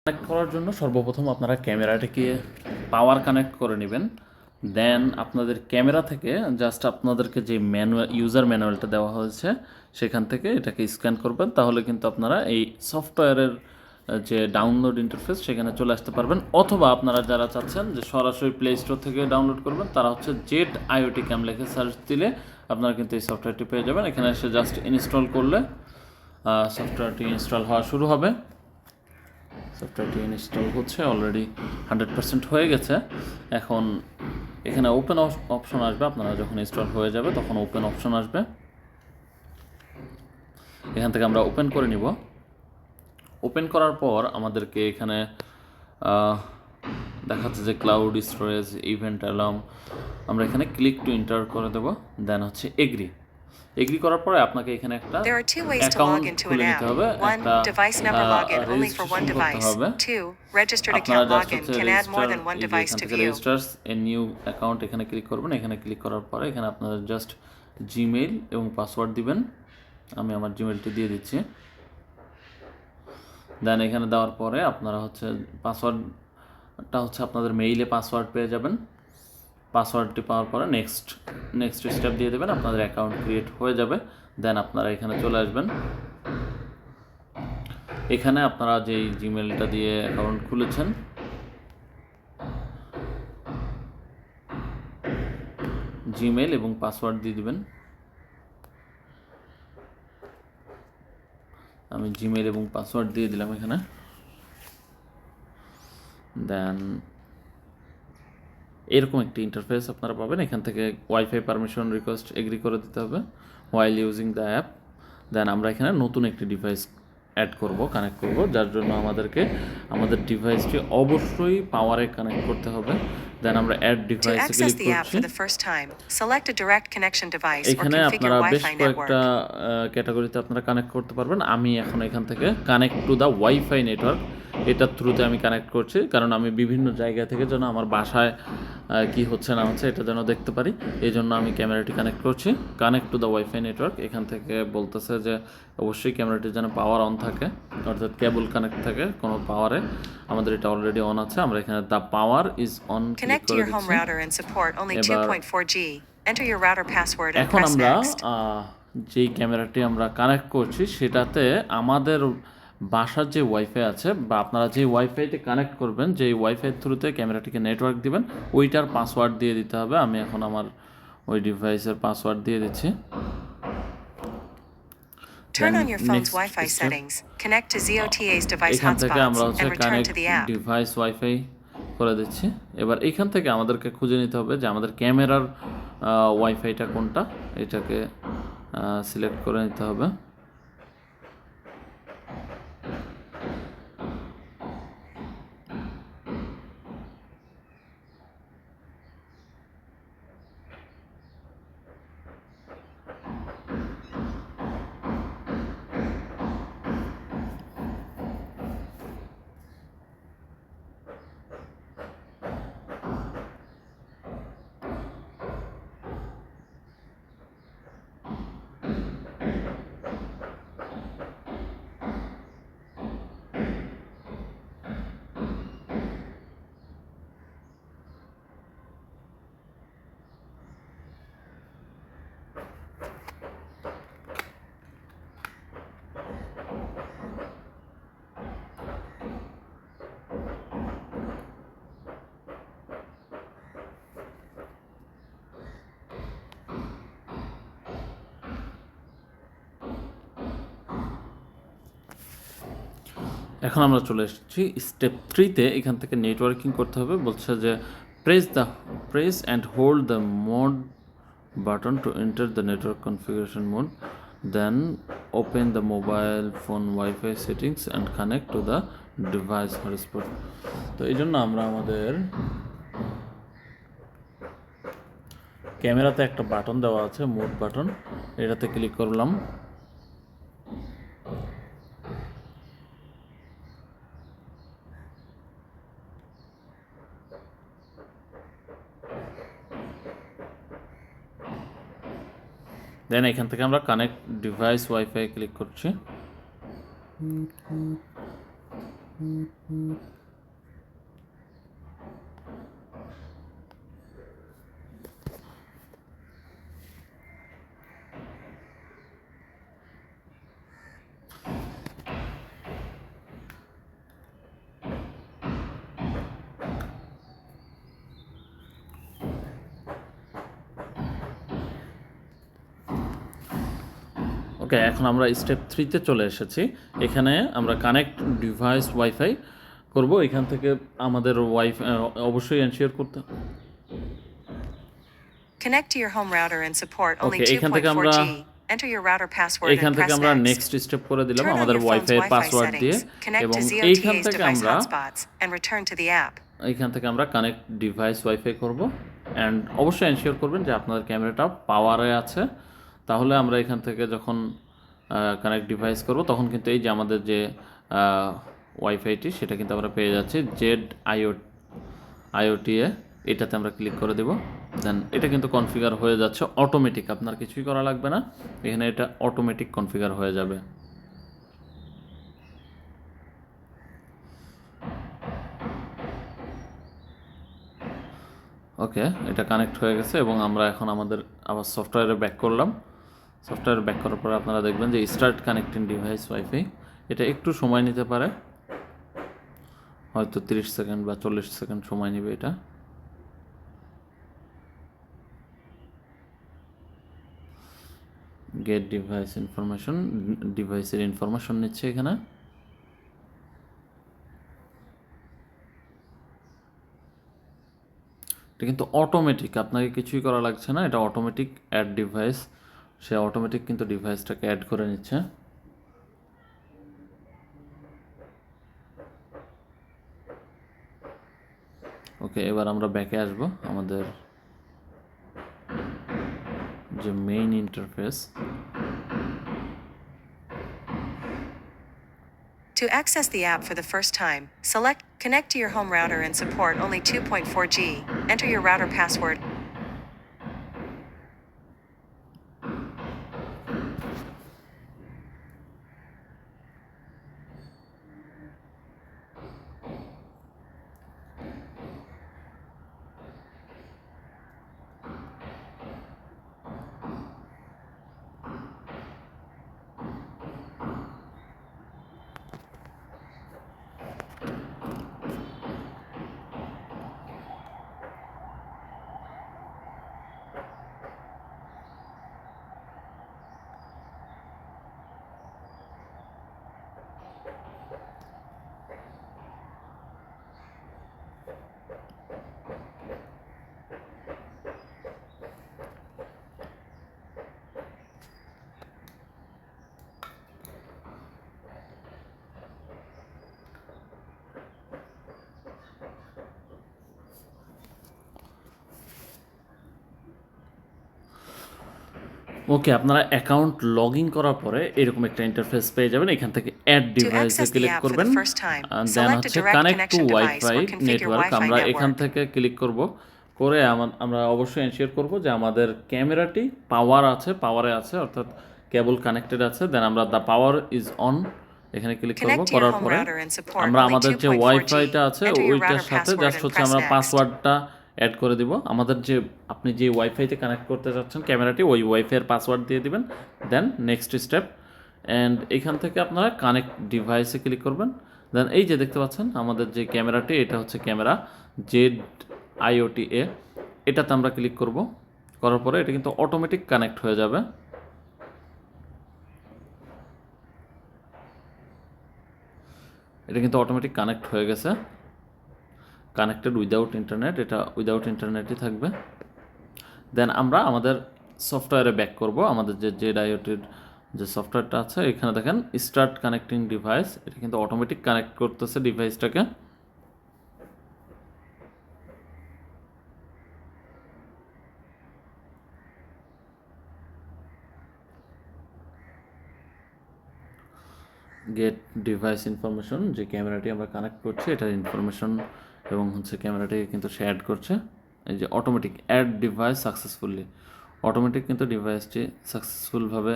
Connect করার জন্য সর্বপ্রথম আপনারা ক্যামেরাটাকে পাওয়ার কানেক্ট করে নেবেন। দেন আপনাদের ক্যামেরা থেকে জাস্ট আপনাদেরকে যে ইউজার ম্যানুয়ালটা দেওয়া হয়েছে সেখান থেকে এটাকে স্ক্যান করবেন, তাহলে কিন্তু আপনারা এই সফটওয়্যারের যে ডাউনলোড ইন্টারফেস সেখানে চলে আসতে পারবেন। অথবা আপনারা যারা চাচ্ছেন যে সরাসরি প্লে স্টোর থেকে ডাউনলোড করবেন, তারা হচ্ছে জেট আইওটি ক্যাম লিখে সার্চ দিলে আপনারা কিন্তু এই সফটওয়্যারটি পেয়ে যাবেন। এখানে এসে জাস্ট ইনস্টল করলে সফটওয়্যারটি ইনস্টল হওয়া শুরু হবে। সফটওয়্যারটি ইনস্টল হচ্ছে, অলরেডি 100% হয়ে গেছে। এখন এখানে ওপেন অপশন আসবে, আপনারা যখন ইনস্টল হয়ে যাবে তখন ওপেন অপশন আসবে। এখান থেকে আমরা ওপেন করে নিব। ওপেন করার পর আমাদেরকে এখানে দেখাচ্ছে যে ক্লাউড স্টোরেজ ইভেন্ট অ্যালার্ম, আমরা এখানে ক্লিক টু এন্টার করে দেবো। দেন হচ্ছে এগ্রি করার পরে আপনাকে এখানে একটা অ্যাকাউন্ট খুলে নিতে হবে, একটা রেজিস্ট্রেশন করতে হবে। আপনারা জাস্ট হচ্ছে রেজিস্টার্স এ নিউ অ্যাকাউন্ট এখানে ক্লিক করবেন। এখানে ক্লিক করার পরে এখানে আপনারা জাস্ট জিমেইল এবং পাসওয়ার্ড দিবেন। আমি আমার জিমেইলটি দিয়ে দিচ্ছি। দেন এখানে দেওয়ার পরে আপনারা হচ্ছে পাসওয়ার্ডটা হচ্ছে আপনাদের মেইলে পাসওয়ার্ড পেয়ে যাবেন। পাসওয়ার্ডটি পাওয়ার পরে নেক্সট স্টেপ দিয়ে দেবেন, আপনাদের অ্যাকাউন্ট ক্রিয়েট হয়ে যাবে। দেন আপনারা এখানে চলে আসবেন। এখানে আপনারা যেই জিমেলটা দিয়ে অ্যাকাউন্ট খুলেছেন জিমেল এবং পাসওয়ার্ড দিয়ে দিবেন। আমি জিমেল এবং পাসওয়ার্ড দিয়ে দিলাম এখানে। দেন এরকম একটি ইন্টারফেস আপনারা পাবেন। এখান থেকে ওয়াইফাই পারমিশন রিকোয়েস্ট এগ্রি করে দিতে হবে ওয়াইল ইউজিং দ্য অ্যাপ। দেন আমরা এখানে নতুন একটি ডিভাইস অ্যাড করব, কানেক্ট করব, যার জন্য আমাদেরকে আমাদের ডিভাইসটি অবশ্যই পাওয়ারে কানেক্ট করতে হবে। দেন আমরা অ্যাড ডিভাইসে ক্লিক করছি। এখানে আপনারা বেশ কয়েকটা ক্যাটাগরিতে আপনারা কানেক্ট করতে পারবেন। আমি এখন এখান থেকে connect to the wifi network এটার থ্রুতে আমি কানেক্ট করছি, কারণ আমি বিভিন্ন জায়গা থেকে যেন আমার বাসায় কি হচ্ছে না হচ্ছে এটা যেন দেখতে পারি, এই জন্য আমি ক্যামেরাটি কানেক্ট করছি। Connect to the wifi network এখান থেকে বলতেছে যে অবশ্যই ক্যামেরাটির যেন পাওয়ার অন থাকে, অর্থাৎ কেবল কানেক্ট থাকে কোনো পাওয়ারে। আমাদের এটা অলরেডি অন আছে, আমরা এখানে the power is on click করে দিচ্ছি। এখন আমরা যেই ক্যামেরাটি আমরা কানেক্ট করছি সেটাতে আমাদের বাসার যে ওয়াইফাই আছে বা আপনারা যে ওয়াইফাইতে কানেক্ট করবেন, যেই ওয়াইফাই থ্রুতে ক্যামেরাটিকে নেটওয়ার্ক দিবেন ওইটার পাসওয়ার্ড দিয়ে দিতে হবে। আমি এখন আমার ওই ডিভাইসের পাসওয়ার্ড দিয়ে দিচ্ছি। এখান থেকে আমরা হচ্ছে কানেক্ট ডিভাইস ওয়াইফাই করে দিচ্ছি। এবার এইখান থেকে আমাদেরকে খুঁজে নিতে হবে যে আমাদের ক্যামেরার ওয়াইফাইটা কোনটা, এটাকে সিলেক্ট করে নিতে হবে। এখন আমরা চলে এসেছি স্টেপ 3-তে। এখান থেকে নেটওয়ার্কিং করতে হবে। বলছে যে press and hold the mode button to enter the network configuration mode, then open the mobile phone wifi settings and connect to the device hotspot. তো এই জন্য আমরা আমাদের ক্যামেরাতে একটা বাটন দেওয়া আছে, মোড বাটন, এটাতে ক্লিক করলাম। দেন এখান থেকে আমরা কানেক্ট ডিভাইস ওয়াইফাই ক্লিক করছি। ওকে, এখন আমরা স্টেপ 3-তে চলে এসেছি। এখানে আমরা কানেক্ট ডিভাইস ওয়াইফাই করব। এখান থেকে আমাদের অবশ্যই এনশিওর করতে Connect to your home router and support only ওকে, এখান থেকে আমরা 2.4G. Enter your router password এখান and থেকে press আমরা next. নেক্সট স্টেপ করে দিলাম Turn on আমাদের your phone's wifi Wi-Fi password দিয়ে, settings. Connect এবং to এইখান ZOTA's থেকে device আমরা hotspots and return to the app. Connect device wifi করব। অ্যান্ড অবশ্যই এনশিওর করবেন যে আপনার ক্যামেরাটা পাওয়ারে আছে। তাহলে আমরা এখান থেকে যখন কানেক্ট ডিভাইস করব তখন কিন্তু এই যে আমাদের যে ওয়াইফাইটি সেটা কিন্তু আমরা পেয়ে যাচ্ছি ZIOTA, এটাতে আমরা ক্লিক করে দেব। দেন এটা কিন্তু কনফিগার হয়ে যাচ্ছে অটোমেটিক, আপনার কিছুই করা লাগবে না, এখানে এটা অটোমেটিক কনফিগার হয়ে যাবে। ওকে, এটা কানেক্ট হয়ে গেছে এবং আমরা এখন আমাদের আবার সফটওয়্যারে ব্যাক করলাম। সফটওয়্যারে ব্যাক করার পরে আপনারা দেখবেন যে স্টার্ট কানেক্টিং ডিভাইস ওয়াইফাই, এটা একটু সময় নিতে পারে, হয়তো 30 সেকেন্ড বা 40 সেকেন্ড সময় নেবে এটা। গেট ডিভাইস ইনফরমেশন, ডিভাইসের ইনফরমেশন নিচ্ছে এখানে। এটা কিন্তু অটোমেটিক, আপনাকে কিছুই করা লাগছে না, এটা অটোমেটিক অ্যাড ডিভাইস, সে অটোমেটিক কিন্তু ডিভাইসটাকে অ্যাড করে নিচ্ছে। ওকে, এবার আমরা ব্যাকে আসবো আমাদের যে main interface. To access the app for the first time, select Connect to your home router and support only 2.4G. Enter your router password. ওকে, আপনারা অ্যাকাউন্ট লগ ইন করার পরে এরকম একটা ইন্টারফেস পেয়ে যাবেন। এখান থেকে অ্যাড ডিভাইসে ক্লিক করবেন, দেন হচ্ছে কানেক্ট টু ওয়াইফাই নেটওয়ার্ক, আমরা এখান থেকে ক্লিক করব। করে আমরা অবশ্যই এনশিওর করব যে আমাদের ক্যামেরাটি পাওয়ারে আছে, অর্থাৎ কেবল কানেক্টেড আছে। দেন আমরা দ্য পাওয়ার ইজ অন এখানে ক্লিক করব। করার পরে আমরা আমাদের যে ওয়াইফাইটা আছে ওইটার সাথে জাস্ট হচ্ছে আমরা পাসওয়ার্ডটা অ্যাড করে দিব। আমাদের যে আপনি যে ওয়াইফাইতে কানেক্ট করতে চাচ্ছেন ক্যামেরাটি, ওই ওয়াইফাইয়ের পাসওয়ার্ড দিয়ে দিবেন। দেন নেক্সট স্টেপ, অ্যান্ড এখান থেকে আপনারা কানেক্ট ডিভাইসে ক্লিক করবেন। দেন এই যে দেখতে পাচ্ছেন আমাদের যে ক্যামেরাটি, এটা হচ্ছে ক্যামেরা ZIOTA, এটাতে আমরা ক্লিক করব। করার পরে এটা কিন্তু অটোমেটিক কানেক্ট হয়ে যাবে। এটা কিন্তু অটোমেটিক কানেক্ট হয়ে গেছে, কানেক্টেড উইদাউট ইন্টারনেট, এটা উইদাউট ইন্টারনেটই থাকবে। দেন আমরা আমাদের সফটওয়্যারে ব্যাক করব। আমাদের যে ZIOTAর যে সফটওয়্যারটা আছে এখানে দেখেন স্টার্ট কানেক্টিং ডিভাইস, এটা কিন্তু অটোমেটিক কানেক্ট করতেছে ডিভাইসটাকে। গেট ডিভাইস ইনফরমেশন, যে ক্যামেরাটি আমরা কানেক্ট করছি এটার ইনফরমেশন এবং হচ্ছে ক্যামেরাটিকে কিন্তু সে অ্যাড করছে। এই যে automatic add device successfully, automatic কিন্তু ডিভাইসটি সাকসেসফুলভাবে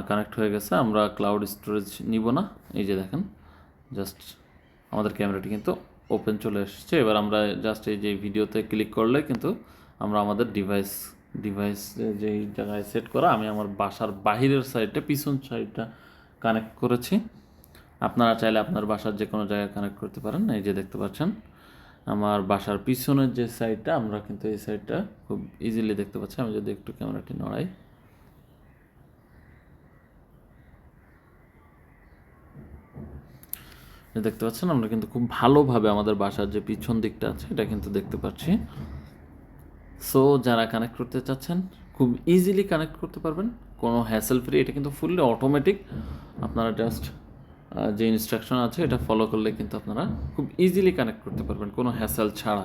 কানেক্ট হয়ে গেছে। আমরা ক্লাউড স্টোরেজ নিব না, এই যে দেখেন জাস্ট আমাদের ক্যামেরাটি কিন্তু ওপেন চলে এসেছে। এবার আমরা জাস্ট এই যে ভিডিওতে ক্লিক করলে কিন্তু আমরা আমাদের ডিভাইস যেই জায়গায় সেট করা, আমি আমার বাসার বাহিরের সাইডটা, পিছন সাইডটা কানেক্ট করেছি। আপনারা চাইলে আপনার বাসার যে কোনো জায়গায় কানেক্ট করতে পারেন। এই যে দেখতে পাচ্ছেন আমার বাসার পিছনের যে সাইডটা, আমরা কিন্তু এই সাইডটা খুব ইজিলি দেখতে পাচ্ছি। আমি যদি একটু ক্যামেরাটি নড়াই, দেখতে পাচ্ছেন আমরা কিন্তু খুব ভালোভাবে আমাদের বাসার যে পিছন দিকটা আছে এটা কিন্তু দেখতে পাচ্ছি। সো যারা কানেক্ট করতে চাচ্ছেন খুব ইজিলি কানেক্ট করতে পারবেন, কোনো হ্যাসেল ফ্রি। এটা কিন্তু ফুললি অটোমেটিক। আপনারা জাস্ট যে ইনস্ট্রাকশন আছে এটা ফলো করলে কিন্তু আপনারা খুব ইজিলি কানেক্ট করতে পারবেন কোনো হ্যাসেল ছাড়া।